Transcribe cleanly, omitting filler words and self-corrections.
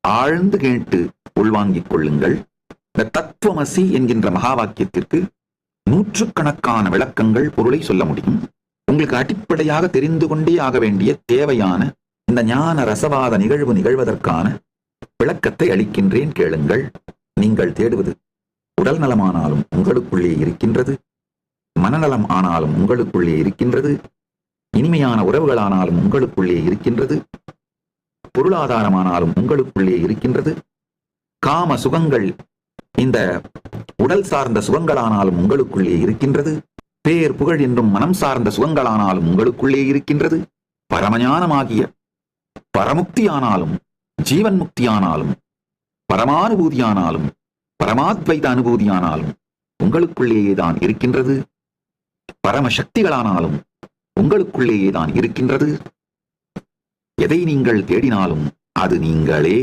ஆழ்ந்து கேட்டு உள்வாங்கிக் கொள்ளுங்கள். இந்த தத்துவமசி என்கின்ற மகா வாக்கியத்திற்கு நூற்றுக்கணக்கான விளக்கங்கள், பொருளை சொல்ல முடியும். உங்களுக்கு அடிப்படையாக தெரிந்து கொண்டே ஆக வேண்டிய தேவையான இந்த ஞான ரசவாத நிகழ்வு நிகழ்வதற்கான விளக்கத்தை அளிக்கின்றேன், கேளுங்கள். நீங்கள் தேடுவது உடல் நலமானாலும் உங்களுக்குள்ளே இருக்கின்றது, மனநலம் ஆனாலும் உங்களுக்குள்ளே இருக்கின்றது, இனிமையான உறவுகளானாலும் உங்களுக்குள்ளே இருக்கின்றது, பொருளாதாரமானாலும் உங்களுக்குள்ளே இருக்கின்றது, காம சுகங்கள் இந்த உடல் சார்ந்த சுகங்களானாலும் உங்களுக்குள்ளே இருக்கின்றது, பேர் புகழ் என்றும் மனம் சார்ந்த சுகங்களானாலும் உங்களுக்குள்ளே இருக்கின்றது, பரமஞானமாகிய பரமுக்தியானாலும் ஜீவன் முக்தியானாலும் பரமானுபூதியானாலும் பரமாத்வைத அனுபூதியானாலும் உங்களுக்குள்ளேயேதான் இருக்கின்றது, பரமசக்திகளானாலும் உங்களுக்குள்ளேயேதான் இருக்கின்றது. எதை நீங்கள் தேடினாலும் அது நீங்களே.